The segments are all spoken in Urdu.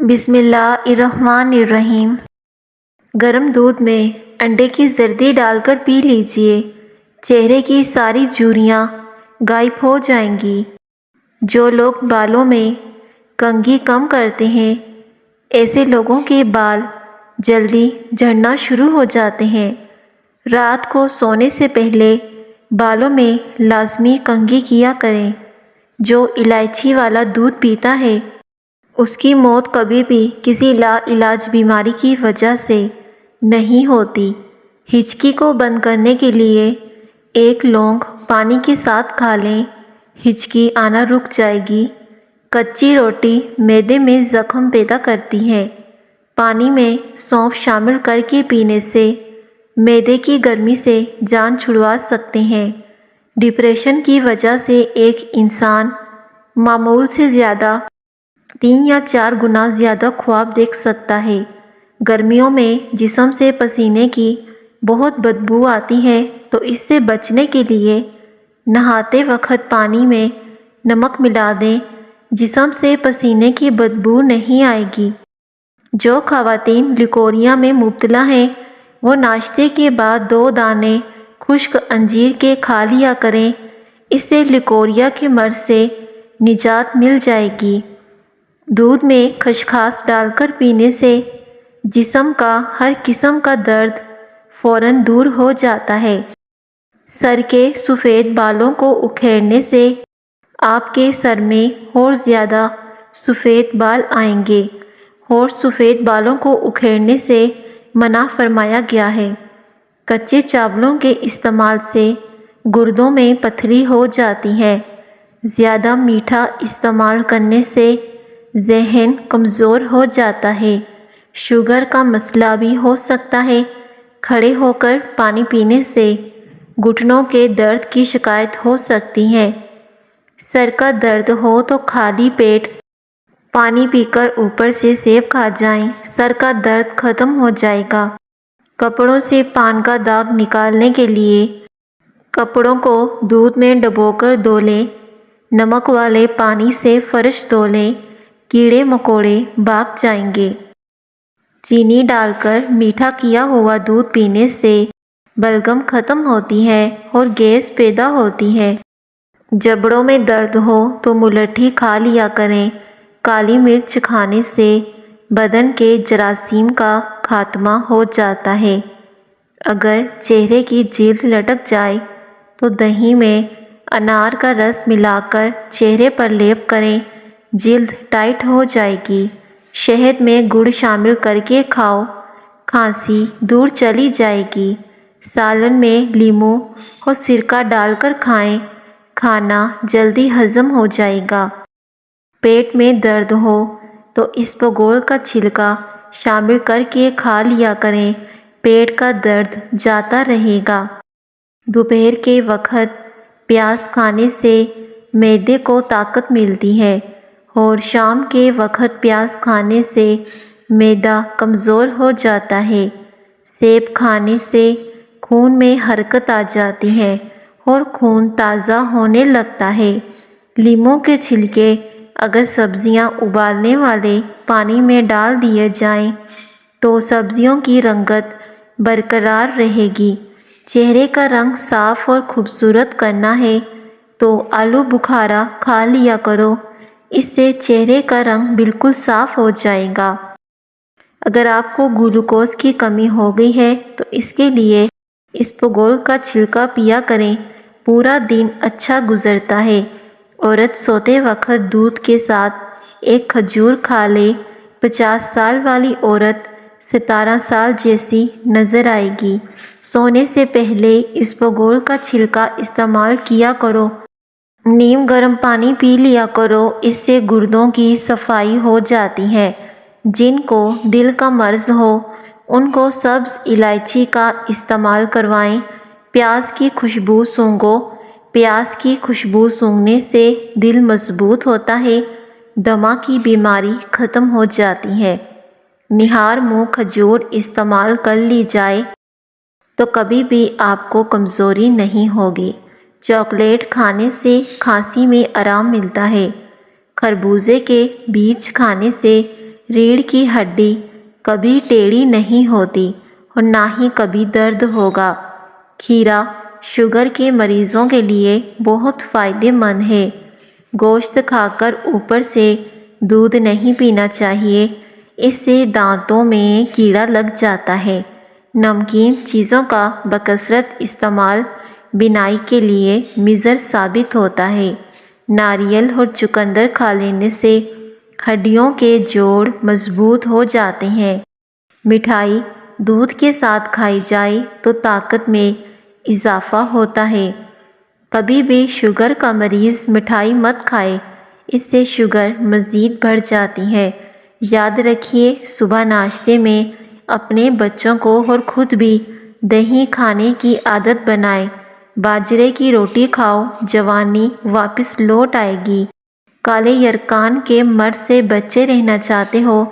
بسم اللہ الرحمن الرحیم۔ گرم دودھ میں انڈے کی زردی ڈال کر پی لیجئے، چہرے کی ساری جھریاں غائب ہو جائیں گی۔ جو لوگ بالوں میں کنگھی کم کرتے ہیں، ایسے لوگوں کے بال جلدی جھڑنا شروع ہو جاتے ہیں۔ رات کو سونے سے پہلے بالوں میں لازمی کنگھی کیا کریں۔ جو الائچی والا دودھ پیتا ہے، اس کی موت کبھی بھی کسی لا علاج بیماری کی وجہ سے نہیں ہوتی۔ ہچکی کو بند کرنے کے لیے ایک لونگ پانی کے ساتھ کھا لیں، ہچکی آنا رک جائے گی۔ کچی روٹی معدے میں زخم پیدا کرتی ہے۔ پانی میں سونف شامل کر کے پینے سے معدے کی گرمی سے جان چھڑوا سکتے ہیں۔ ڈپریشن کی وجہ سے ایک انسان معمول سے زیادہ 3 یا 4 گنا زیادہ خواب دیکھ سکتا ہے۔ گرمیوں میں جسم سے پسینے کی بہت بدبو آتی ہے، تو اس سے بچنے کے لیے نہاتے وقت پانی میں نمک ملا دیں، جسم سے پسینے کی بدبو نہیں آئے گی۔ جو خواتین لکوریا میں مبتلا ہیں، وہ ناشتے کے بعد 2 دانے خشک انجیر کے کھا لیا کریں، اس سے لکوریا کے مرض سے نجات مل جائے گی۔ دودھ میں خسخاس ڈال کر پینے سے جسم کا ہر قسم کا درد فوراً دور ہو جاتا ہے۔ سر کے سفید بالوں کو اکھیڑنے سے آپ کے سر میں اور زیادہ سفید بال آئیں گے، اور سفید بالوں کو اکھیڑنے سے منع فرمایا گیا ہے۔ کچے چاولوں کے استعمال سے گردوں میں پتھری ہو جاتی ہے۔ زیادہ میٹھا استعمال کرنے سے ذہن کمزور ہو جاتا ہے۔ شوگر کا مسئلہ بھی ہو سکتا ہے۔ کھڑے ہو کر پانی پینے سے گھٹنوں کے درد کی شکایت ہو سکتی ہے۔ سر کا درد ہو تو خالی پیٹ پانی پی کر اوپر سے سیب کھا جائیں، سر کا درد ختم ہو جائے گا۔ کپڑوں سے پان کا داغ نکالنے کے لیے کپڑوں کو دودھ میں ڈبو کر دھو لیں، نمک والے پانی سے فرش دھو لیں، کیڑے مکوڑے بھاگ جائیں گے۔ چینی ڈال کر میٹھا کیا ہوا دودھ پینے سے بلغم ختم ہوتی ہے اور گیس پیدا ہوتی ہے۔ جبڑوں میں درد ہو تو ملٹھی کھا لیا کریں۔ کالی مرچ کھانے سے بدن کے جراثیم کا خاتمہ ہو جاتا ہے۔ اگر چہرے کی جلد لٹک جائے تو دہی میں انار کا رس ملا کر چہرے پر لیپ کریں، جلد ٹائٹ ہو جائے گی۔ شہد میں گڑ شامل کر کے کھاؤ، کھانسی دور چلی جائے گی۔ سالن میں لیموں اور سرکہ ڈال کر کھائیں، کھانا جلدی ہضم ہو جائے گا۔ پیٹ میں درد ہو تو اسبگول کا چھلکا شامل کر کے کھا لیا کریں، پیٹ کا درد جاتا رہے گا۔ دوپہر کے وقت پیاز کھانے سے معدے کو طاقت ملتی ہے، اور شام کے وقت پیاز کھانے سے معدہ کمزور ہو جاتا ہے۔ سیب کھانے سے خون میں حرکت آ جاتی ہے اور خون تازہ ہونے لگتا ہے۔ لیموں کے چھلکے اگر سبزیاں ابالنے والے پانی میں ڈال دیے جائیں تو سبزیوں کی رنگت برقرار رہے گی۔ چہرے کا رنگ صاف اور خوبصورت کرنا ہے تو آلو بخارا کھا لیا کرو، اس سے چہرے کا رنگ بالکل صاف ہو جائے گا۔ اگر آپ کو گلوکوز کی کمی ہو گئی ہے تو اس کے لیے اسبگول کا چھلکا پیا کریں، پورا دن اچھا گزرتا ہے۔ عورت سوتے وقت دودھ کے ساتھ ایک کھجور کھا لے، 50 سال والی عورت 17 سال جیسی نظر آئے گی۔ سونے سے پہلے اسبگول کا چھلکا استعمال کیا کرو۔ نیم گرم پانی پی لیا کرو، اس سے گردوں کی صفائی ہو جاتی ہے۔ جن کو دل کا مرض ہو ان کو سبز الائچی کا استعمال کروائیں۔ پیاز کی خوشبو سونگھو، پیاز کی خوشبو سونگھنے سے دل مضبوط ہوتا ہے، دمہ کی بیماری ختم ہو جاتی ہے۔ نہار منہ کھجور استعمال کر لی جائے تو کبھی بھی آپ کو کمزوری نہیں ہوگی۔ چاکلیٹ کھانے سے کھانسی میں آرام ملتا ہے۔ خربوزے کے بیج کھانے سے ریڑھ کی ہڈی کبھی ٹیڑھی نہیں ہوتی اور نہ ہی کبھی درد ہوگا۔ کھیرا شوگر کے مریضوں کے لیے بہت فائدہ مند ہے۔ گوشت کھا کر اوپر سے دودھ نہیں پینا چاہیے، اس سے دانتوں میں کیڑا لگ جاتا ہے۔ نمکین چیزوں کا بکثرت استعمال بینائی کے لیے مضر ثابت ہوتا ہے۔ ناریل اور چقندر کھا لینے سے ہڈیوں کے جوڑ مضبوط ہو جاتے ہیں۔ مٹھائی دودھ کے ساتھ کھائی جائے تو طاقت میں اضافہ ہوتا ہے۔ کبھی بھی شوگر کا مریض مٹھائی مت کھائے، اس سے شوگر مزید بڑھ جاتی ہے۔ یاد رکھیے، صبح ناشتے میں اپنے بچوں کو اور خود بھی دہی کھانے کی عادت بنائیں۔ باجرے کی روٹی کھاؤ، جوانی واپس لوٹ آئے گی۔ کالے یرقان کے مرض سے بچے رہنا چاہتے ہو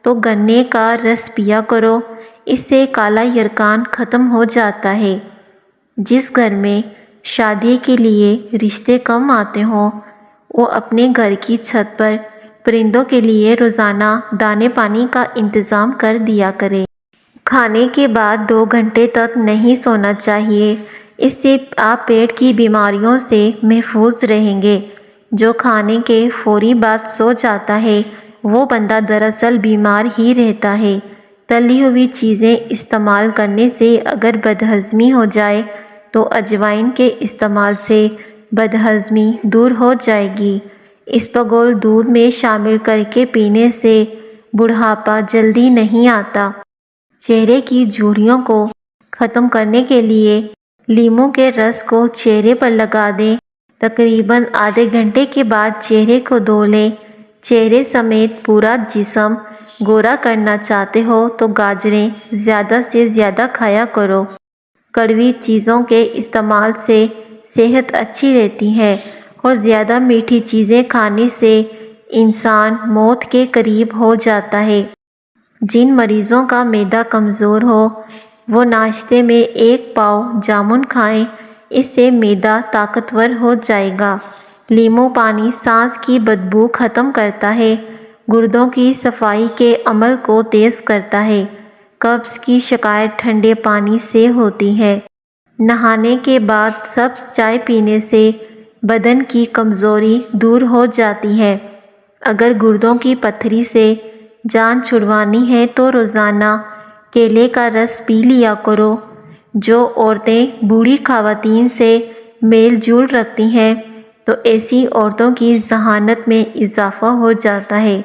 تو گنے کا رس پیا کرو، اس سے کالا یرقان ختم ہو جاتا ہے۔ جس گھر میں شادی کے لیے رشتے کم آتے ہوں، وہ اپنے گھر کی چھت پر پرندوں کے لیے روزانہ دانے پانی کا انتظام کر دیا کرے۔ کھانے کے بعد 2 گھنٹے تک نہیں سونا چاہیے، اس سے آپ پیٹ کی بیماریوں سے محفوظ رہیں گے۔ جو کھانے کے فوری بعد سو جاتا ہے وہ بندہ دراصل بیمار ہی رہتا ہے۔ تلی ہوئی چیزیں استعمال کرنے سے اگر بدہضمی ہو جائے تو اجوائن کے استعمال سے بدہضمی دور ہو جائے گی۔ اسپغول دودھ میں شامل کر کے پینے سے بڑھاپا جلدی نہیں آتا۔ چہرے کی جھریوں کو ختم کرنے کے لیے لیموں کے رس کو چہرے پر لگا دیں۔ تقریباً آدھے گھنٹے کے بعد چہرے کو دھو لیں۔ چہرے سمیت پورا جسم گورا کرنا چاہتے ہو تو گاجریں زیادہ سے زیادہ کھایا کرو۔ کڑوی چیزوں کے استعمال سے صحت اچھی رہتی ہے اور زیادہ میٹھی چیزیں کھانے سے انسان موت کے قریب ہو جاتا ہے۔ جن مریضوں کا معدہ کمزور ہو وہ ناشتے میں 1 پاؤ جامن کھائیں، اس سے معدہ طاقتور ہو جائے گا۔ لیموں پانی سانس کی بدبو ختم کرتا ہے، گردوں کی صفائی کے عمل کو تیز کرتا ہے۔ قبض کی شکایت ٹھنڈے پانی سے ہوتی ہے۔ نہانے کے بعد سبز چائے پینے سے بدن کی کمزوری دور ہو جاتی ہے۔ اگر گردوں کی پتھری سے جان چھڑوانی ہے تو روزانہ کیلے کا رس پی لیا کرو۔ جو عورتیں بوڑھی خواتین سے میل جول رکھتی ہیں تو ایسی عورتوں کی ذہانت میں اضافہ ہو جاتا ہے۔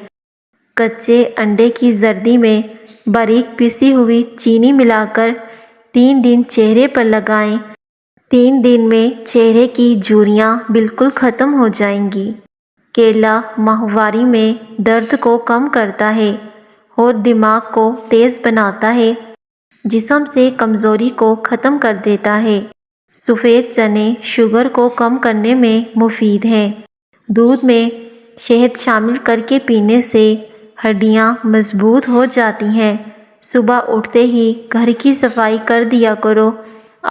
کچے انڈے کی زردی میں باریک پسی ہوئی چینی ملا کر 3 دن چہرے پر لگائیں۔ 3 دن میں چہرے کی جھریاں بالکل ختم ہو جائیں گی۔ کیلا ماہواری میں درد کو کم کرتا ہے اور دماغ کو تیز بناتا ہے، جسم سے کمزوری کو ختم کر دیتا ہے۔ سفید چنے شوگر کو کم کرنے میں مفید ہیں۔ دودھ میں شہد شامل کر کے پینے سے ہڈیاں مضبوط ہو جاتی ہیں۔ صبح اٹھتے ہی گھر کی صفائی کر دیا کرو،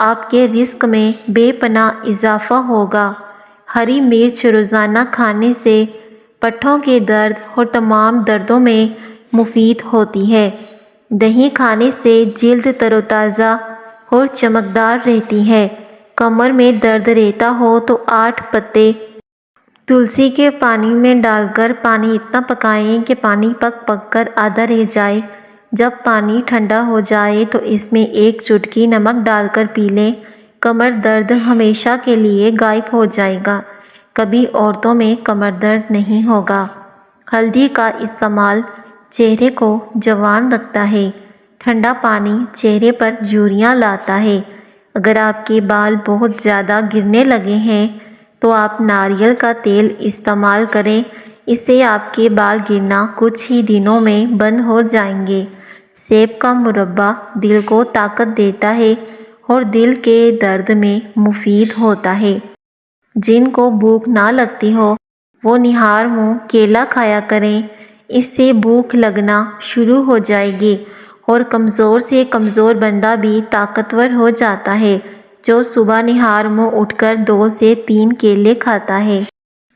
آپ کے رزق میں بے پناہ اضافہ ہوگا۔ ہری مرچ روزانہ کھانے سے پٹھوں کے درد اور تمام دردوں میں مفید ہوتی ہے۔ دہی کھانے سے جلد تر و تازہ اور چمکدار رہتی ہے۔ کمر میں درد رہتا ہو تو 8 پتے تلسی کے پانی میں ڈال کر پانی اتنا پکائیں کہ پانی پک پک کر آدھا رہ جائے۔ جب پانی ٹھنڈا ہو جائے تو اس میں 1 چٹکی نمک ڈال کر پی لیں۔ کمر درد ہمیشہ کے لیے غائب ہو جائے گا، کبھی عورتوں میں کمر درد نہیں ہوگا۔ ہلدی کا استعمال چہرے کو جوان رکھتا ہے۔ ٹھنڈا پانی چہرے پر جھریاں لاتا ہے۔ اگر آپ کے بال بہت زیادہ گرنے لگے ہیں تو آپ ناریل کا تیل استعمال کریں، اس سے آپ کے بال گرنا کچھ ہی دنوں میں بند ہو جائیں گے۔ سیب کا مربا دل کو طاقت دیتا ہے اور دل کے درد میں مفید ہوتا ہے۔ جن کو بھوک نہ لگتی ہو وہ نہار منہ کیلا کھایا کریں، اس سے بھوک لگنا شروع ہو جائے گی اور کمزور سے کمزور بندہ بھی طاقتور ہو جاتا ہے جو صبح نہار منہ اٹھ کر 2 سے 3 کیلے کھاتا ہے۔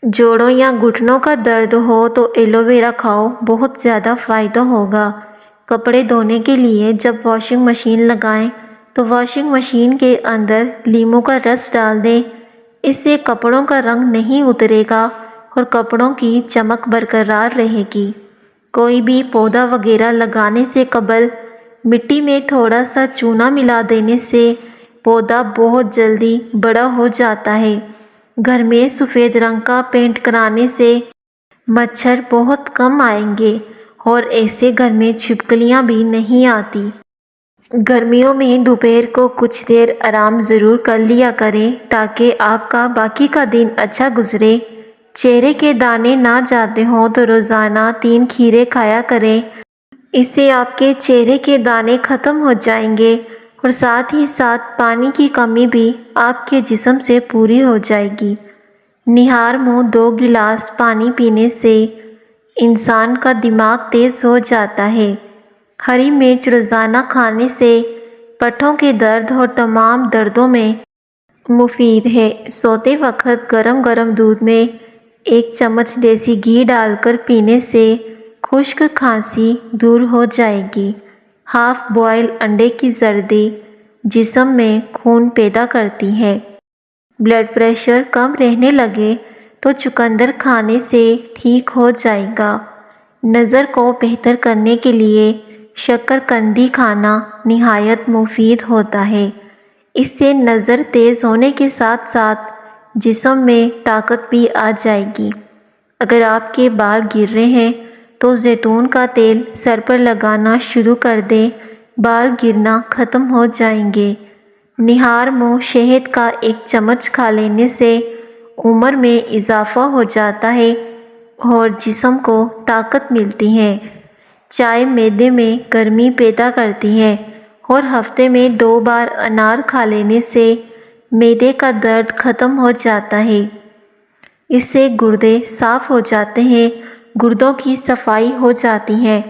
جوڑوں یا گھٹنوں کا درد ہو تو ایلو ویرا کھاؤ، بہت زیادہ فائدہ ہوگا۔ کپڑے دھونے کے لیے جب واشنگ مشین لگائیں تو واشنگ مشین کے اندر لیموں کا رس ڈال دیں، اس سے کپڑوں کا رنگ نہیں اترے گا اور کپڑوں کی چمک برقرار رہے گی۔ کوئی بھی پودا وغیرہ لگانے سے قبل مٹی میں تھوڑا سا چونا ملا دینے سے پودا بہت جلدی بڑا ہو جاتا ہے۔ گھر میں سفید رنگ کا پینٹ کرانے سے مچھر بہت کم آئیں گے اور ایسے گھر میں چھپکلیاں بھی نہیں آتی۔ گرمیوں میں دوپہر کو کچھ دیر آرام ضرور کر لیا کریں تاکہ آپ کا باقی کا دن اچھا گزرے۔ چہرے کے دانے نہ جاتے ہوں تو روزانہ 3 کھیرے کھایا کریں، اس سے آپ کے چہرے کے دانے ختم ہو جائیں گے اور ساتھ ہی ساتھ پانی کی کمی بھی آپ کے جسم سے پوری ہو جائے گی۔ نہار منہ 2 گلاس پانی پینے سے انسان کا دماغ تیز ہو جاتا ہے۔ ہری مرچ روزانہ کھانے سے پٹھوں کے درد اور تمام دردوں میں مفید ہے۔ سوتے وقت گرم گرم دودھ میں 1 چمچ دیسی گھی ڈال کر پینے سے خشک کھانسی دور ہو جائے گی۔ ہاف بوائل انڈے کی زردی جسم میں خون پیدا کرتی ہے۔ بلڈ پریشر کم رہنے لگے تو چقندر کھانے سے ٹھیک ہو جائے گا۔ نظر کو بہتر کرنے کے لیے شکرقندی کھانا نہایت مفید ہوتا ہے، اس سے نظر تیز ہونے کے ساتھ ساتھ جسم میں طاقت بھی آ جائے گی۔ اگر آپ کے بال گر رہے ہیں تو زیتون کا تیل سر پر لگانا شروع کر دیں، بال گرنا ختم ہو جائیں گے۔ نہار منہ شہد کا 1 چمچ کھا لینے سے عمر میں اضافہ ہو جاتا ہے اور جسم کو طاقت ملتی ہے۔ چائے معدے میں گرمی پیدا کرتی ہے اور ہفتے میں 2 بار انار کھا لینے سے معدے کا درد ختم ہو جاتا ہے۔ اس سے گردے صاف ہو جاتے ہیں، گردوں کی صفائی ہو جاتی ہے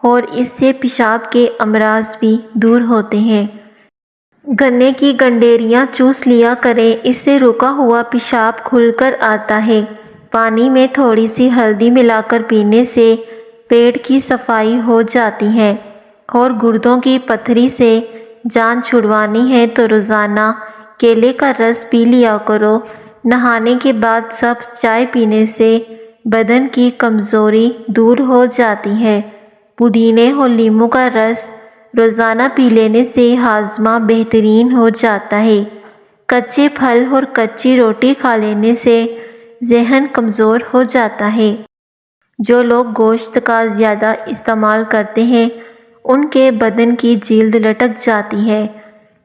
اور اس سے پیشاب کے امراض بھی دور ہوتے ہیں۔ گنے کی گنڈیریاں چوس لیا کریں، اس سے رکا ہوا پیشاب کھل کر آتا ہے۔ پانی میں تھوڑی سی ہلدی ملا کر پینے سے پیٹ کی صفائی ہو جاتی ہے اور گردوں کی پتھری سے جان چھڑوانی ہے تو روزانہ کیلے کا رس پی لیا کرو۔ نہانے کے بعد سبز چائے پینے سے بدن کی کمزوری دور ہو جاتی ہے۔ پودینے اور لیموں کا رس روزانہ پی لینے سے ہاضمہ بہترین ہو جاتا ہے۔ کچے پھل اور کچی روٹی کھا لینے سے ذہن کمزور ہو جاتا ہے۔ جو لوگ گوشت کا زیادہ استعمال کرتے ہیں ان کے بدن کی جلد لٹک جاتی ہے۔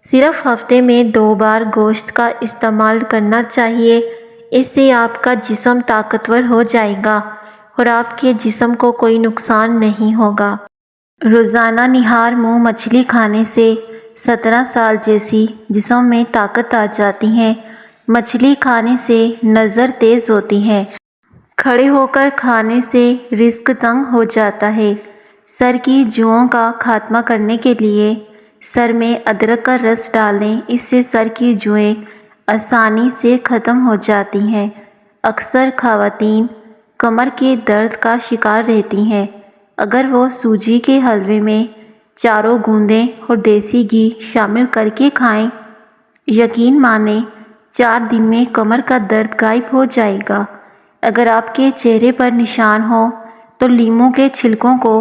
صرف ہفتے میں 2 بار گوشت کا استعمال کرنا چاہیے، اس سے آپ کا جسم طاقتور ہو جائے گا اور آپ کے جسم کو کوئی نقصان نہیں ہوگا۔ روزانہ نہار منہ مچھلی کھانے سے 17 سال جیسی جسم میں طاقت آ جاتی ہے۔ مچھلی کھانے سے نظر تیز ہوتی ہے۔ کھڑے ہو کر کھانے سے رزق تنگ ہو جاتا ہے۔ سر کی جوؤں کا خاتمہ کرنے کے لیے سر میں ادرک کا رس ڈالیں، اس سے سر کی جوئیں آسانی سے ختم ہو جاتی ہیں۔ اکثر خواتین کمر کے درد کا شکار رہتی ہیں، اگر وہ سوجی کے حلوے میں چاروں گوندیں اور دیسی گھی شامل کر کے کھائیں، یقین مانیں 4 دن میں کمر کا درد غائب ہو جائے گا۔ اگر آپ کے چہرے پر نشان ہو تو لیموں کے چھلکوں کو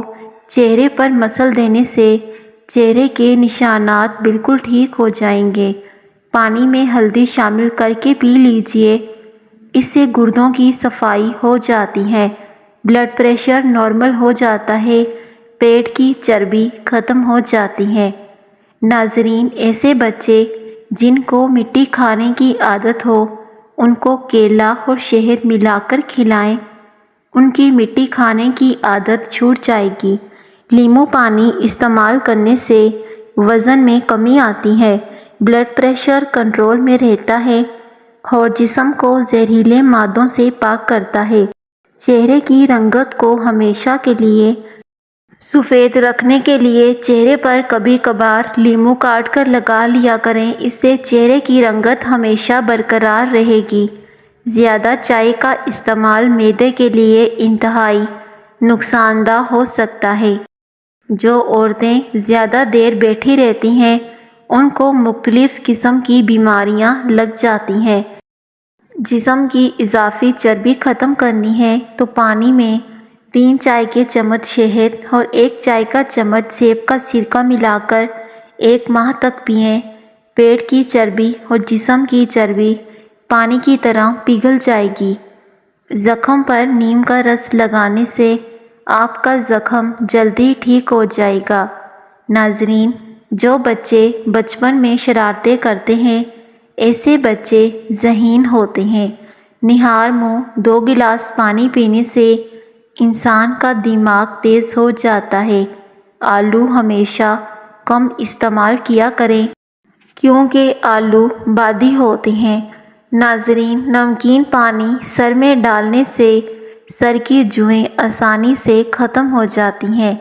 چہرے پر مسل دینے سے چہرے کے نشانات بالکل ٹھیک ہو جائیں گے۔ پانی میں ہلدی شامل کر کے پی لیجئے، اس سے گردوں کی صفائی ہو جاتی ہے، بلڈ پریشر نارمل ہو جاتا ہے، پیٹ کی چربی ختم ہو جاتی ہے۔ ناظرین، ایسے بچے جن کو مٹی کھانے کی عادت ہو ان کو کیلا اور شہد ملا کر کھلائیں، ان کی مٹی کھانے کی عادت چھوٹ جائے گی۔ لیموں پانی استعمال کرنے سے وزن میں کمی آتی ہے، بلڈ پریشر کنٹرول میں رہتا ہے اور جسم کو زہریلے مادوں سے پاک کرتا ہے۔ چہرے کی رنگت کو ہمیشہ کے لیے سفید رکھنے کے لیے چہرے پر کبھی کبھار لیموں کاٹ کر لگا لیا کریں، اس سے چہرے کی رنگت ہمیشہ برقرار رہے گی۔ زیادہ چائے کا استعمال معدے کے لیے انتہائی نقصان دہ ہو سکتا ہے۔ جو عورتیں زیادہ دیر بیٹھی رہتی ہیں ان کو مختلف قسم کی بیماریاں لگ جاتی ہیں۔ جسم کی اضافی چربی ختم کرنی ہے تو پانی میں 3 چائے کے چمچ شہد اور 1 چائے کا چمچ سیب کا سرکہ ملا کر 1 ماہ تک پئیں۔ پیٹ کی چربی اور جسم کی چربی پانی کی طرح پگھل جائے گی۔ زخم پر نیم کا رس لگانے سے آپ کا زخم جلدی ٹھیک ہو جائے گا۔ ناظرین، جو بچے بچپن میں شرارتیں کرتے ہیں ایسے بچے ذہین ہوتے ہیں۔ نہار منہ 2 گلاس پانی پینے سے انسان کا دماغ تیز ہو جاتا ہے۔ آلو ہمیشہ کم استعمال کیا کریں کیونکہ آلو بادی ہوتے ہیں۔ ناظرین، نمکین پانی سر میں ڈالنے سے سر کی جوئیں آسانی سے ختم ہو جاتی ہیں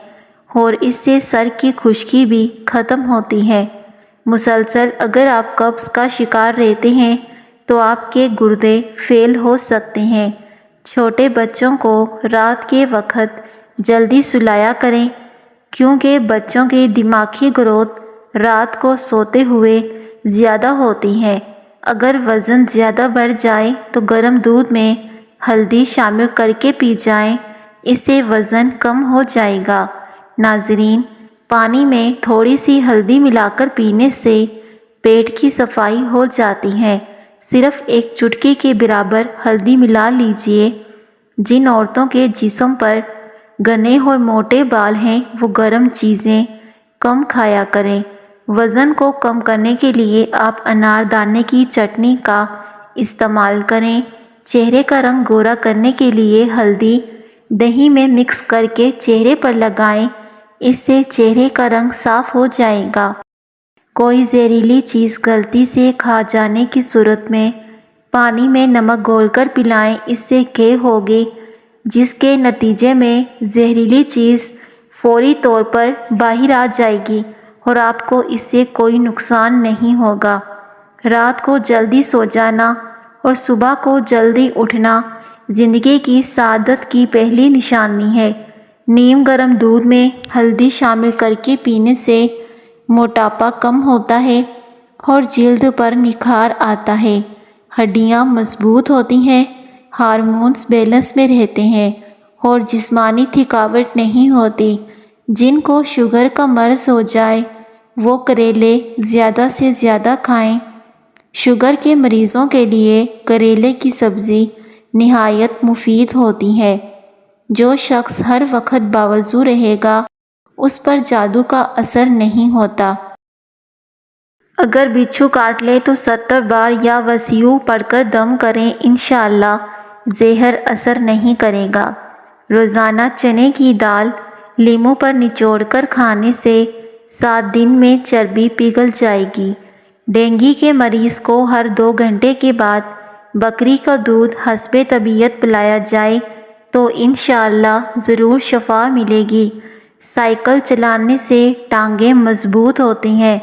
اور اس سے سر کی خشکی بھی ختم ہوتی ہے۔ مسلسل اگر آپ قبض کا شکار رہتے ہیں تو آپ کے گردے فیل ہو سکتے ہیں۔ چھوٹے بچوں کو رات کے وقت جلدی سلایا کریں کیونکہ بچوں کی دماغی گروتھ رات کو سوتے ہوئے زیادہ ہوتی ہے۔ اگر وزن زیادہ بڑھ جائے تو گرم دودھ میں ہلدی شامل کر کے پی جائیں، اس سے وزن کم ہو جائے گا۔ ناظرین، پانی میں تھوڑی سی ہلدی ملا کر پینے سے پیٹ کی صفائی ہو جاتی ہے۔ صرف 1 چٹکی کے برابر ہلدی ملا لیجئے۔ جن عورتوں کے جسم پر گھنے اور موٹے بال ہیں وہ گرم چیزیں کم کھایا کریں۔ وزن کو کم کرنے کے لیے آپ انار دانے کی چٹنی کا استعمال کریں۔ چہرے کا رنگ گورا کرنے کے لیے ہلدی دہی میں مکس کر کے چہرے پر لگائیں، اس سے چہرے کا رنگ صاف ہو جائے گا۔ کوئی زہریلی چیز غلطی سے کھا جانے کی صورت میں پانی میں نمک گھول کر پلائیں، اس سے قے ہوگی جس کے نتیجے میں زہریلی چیز فوری طور پر باہر آ جائے گی اور آپ کو اس سے کوئی نقصان نہیں ہوگا۔ رات کو جلدی سو جانا اور صبح کو جلدی اٹھنا زندگی کی سعادت کی پہلی نشانی ہے۔ نیم گرم دودھ میں ہلدی شامل کر کے پینے سے موٹاپا کم ہوتا ہے اور جلد پر نکھار آتا ہے، ہڈیاں مضبوط ہوتی ہیں، ہارمونز بیلنس میں رہتے ہیں اور جسمانی تھکاوٹ نہیں ہوتی۔ جن کو شوگر کا مرض ہو جائے وہ کریلے زیادہ سے زیادہ کھائیں۔ شوگر کے مریضوں کے لیے کریلے کی سبزی نہایت مفید ہوتی ہے۔ جو شخص ہر وقت باوضو رہے گا اس پر جادو کا اثر نہیں ہوتا۔ اگر بچھو کاٹ لے تو 70 بار یا وسیع پڑھ کر دم کریں، انشاءاللہ زہر اثر نہیں کرے گا۔ روزانہ چنے کی دال لیموں پر نچوڑ کر کھانے سے 7 دن میں چربی پگھل جائے گی۔ ڈینگی کے مریض کو ہر 2 گھنٹے کے بعد بکری کا دودھ حسب طبیعت پلایا جائے تو انشاءاللہ ضرور شفا ملے گی۔ سائیکل چلانے سے ٹانگیں مضبوط ہوتی ہیں۔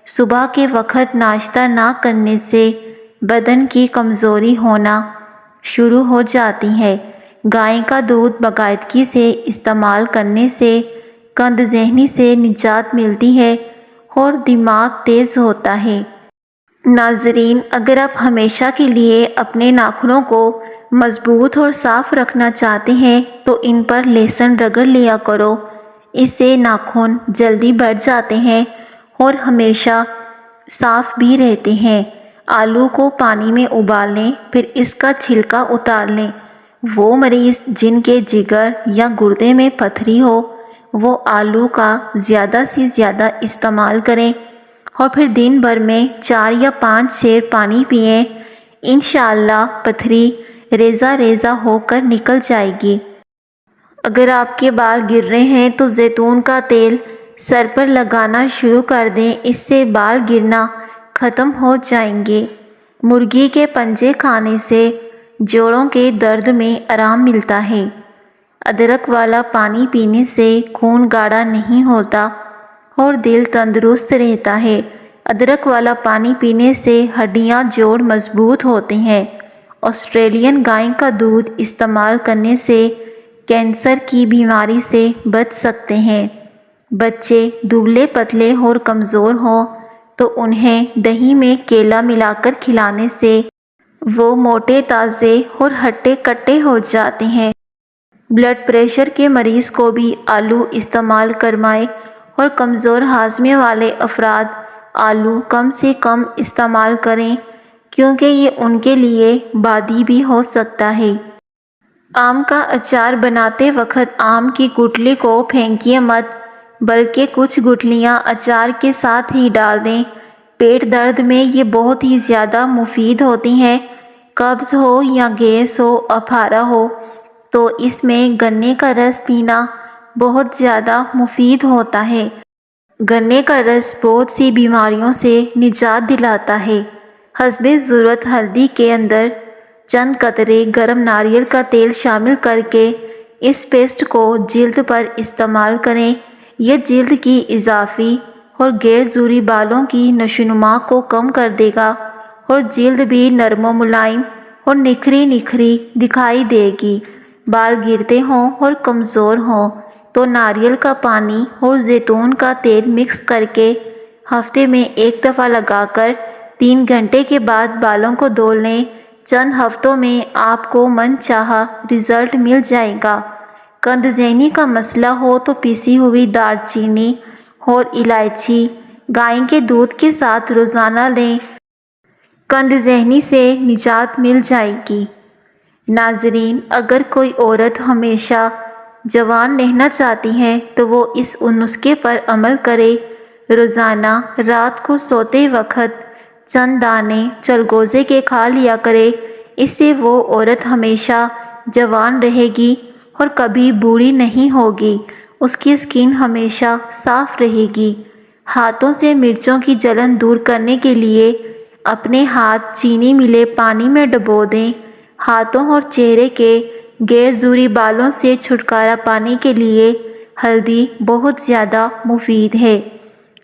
صبح کے وقت ناشتہ نہ کرنے سے بدن کی کمزوری ہونا شروع ہو جاتی ہے۔ گائے کا دودھ باقاعدگی سے استعمال کرنے سے کند ذہنی سے نجات ملتی ہے اور دماغ تیز ہوتا ہے۔ ناظرین، اگر آپ ہمیشہ کے لیے اپنے ناخنوں کو مضبوط اور صاف رکھنا چاہتے ہیں تو ان پر لہسن رگڑ لیا کرو، اس سے ناخن جلدی بڑھ جاتے ہیں اور ہمیشہ صاف بھی رہتے ہیں۔ آلو کو پانی میں ابال لیں، پھر اس کا چھلکا اتار لیں۔ وہ مریض جن کے جگر یا گردے میں پتھری ہو وہ آلو کا زیادہ سے زیادہ استعمال کریں اور پھر دن بھر میں 4 یا 5 سیر پانی پئیں، انشاءاللہ پتھری ریزہ ریزہ ہو کر نکل جائے گی۔ اگر آپ کے بال گر رہے ہیں تو زیتون کا تیل سر پر لگانا شروع کر دیں، اس سے بال گرنا ختم ہو جائیں گے۔ مرغی کے پنجے کھانے سے جوڑوں کے درد میں آرام ملتا ہے۔ ادرک والا پانی پینے سے خون گاڑھا نہیں ہوتا اور دل تندرست رہتا ہے۔ ادرک والا پانی پینے سے ہڈیاں جوڑ مضبوط ہوتے ہیں آسٹریلین گائے کا دودھ استعمال کرنے سے کینسر کی بیماری سے بچ سکتے ہیں۔ بچے دبلے پتلے اور کمزور ہوں تو انہیں دہی میں کیلا ملا کر کھلانے سے وہ موٹے تازے اور ہٹے کٹے ہو جاتے ہیں۔ بلڈ پریشر کے مریض کو بھی آلو استعمال کرمائیں اور کمزور ہاضمے والے افراد آلو کم سے کم استعمال کریں کیونکہ یہ ان کے لیے بادی بھی ہو سکتا ہے۔ آم کا اچار بناتے وقت آم کی گٹلی کو پھینکیے مت بلکہ کچھ گٹلیاں اچار کے ساتھ ہی ڈال دیں۔ پیٹ درد میں یہ بہت ہی زیادہ مفید ہوتی ہیں۔ قبض ہو یا گیس ہو، اپھارا ہو تو اس میں گنے کا رس پینا بہت زیادہ مفید ہوتا ہے۔ گنے کا رس بہت سی بیماریوں سے نجات دلاتا ہے۔ حسب ضرورت ہلدی کے اندر چند قطرے گرم ناریل کا تیل شامل کر کے اس پیسٹ کو جلد پر استعمال کریں۔ یہ جلد کی اضافی اور غیر ضروری بالوں کی نشوونما کو کم کر دے گا اور جلد بھی نرم و ملائم اور نکھری نکھری دکھائی دے گی۔ بال گرتے ہوں اور کمزور ہوں تو ناریل کا پانی اور زیتون کا تیل مکس کر کے ہفتے میں ایک دفعہ لگا کر 3 گھنٹے کے بعد بالوں کو دھو لیں۔ چند ہفتوں میں آپ کو من چاہا رزلٹ مل جائے گا۔ قند ذہنی کا مسئلہ ہو تو پیسی ہوئی دار چینی اور الائچی گائے کے دودھ کے ساتھ روزانہ لیں۔ قند ذہنی سے نجات مل جائے گی۔ ناظرین، اگر کوئی عورت ہمیشہ جوان رہنا چاہتی ہے تو وہ اس نسخے پر عمل کرے۔ روزانہ رات کو سوتے وقت چند دانے چلغوزے کے کھا لیا کرے۔ اس سے وہ عورت ہمیشہ جوان رہے گی اور کبھی بوڑھی نہیں ہوگی۔ اس کی اسکن ہمیشہ صاف رہے گی۔ ہاتھوں سے مرچوں کی جلن دور کرنے کے لیے اپنے ہاتھ چینی ملے پانی میں ڈبو دیں۔ ہاتھوں اور چہرے کے غیر ضروری بالوں سے چھٹکارا پانے کے لیے ہلدی بہت زیادہ مفید ہے۔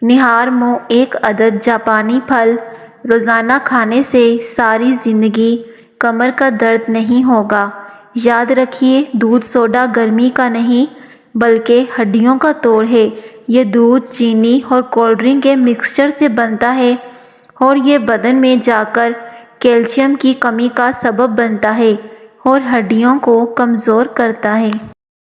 نہار مو ایک عدد جاپانی پھل روزانہ کھانے سے ساری زندگی کمر کا درد نہیں ہوگا۔ یاد رکھیے، دودھ سوڈا گرمی کا نہیں بلکہ ہڈیوں کا توڑ ہے۔ یہ دودھ چینی اور کولڈ ڈرنک کے مکسچر سے بنتا ہے اور یہ بدن میں جا کر کیلشیم کی کمی کا سبب بنتا ہے اور ہڈیوں کو کمزور کرتا ہے۔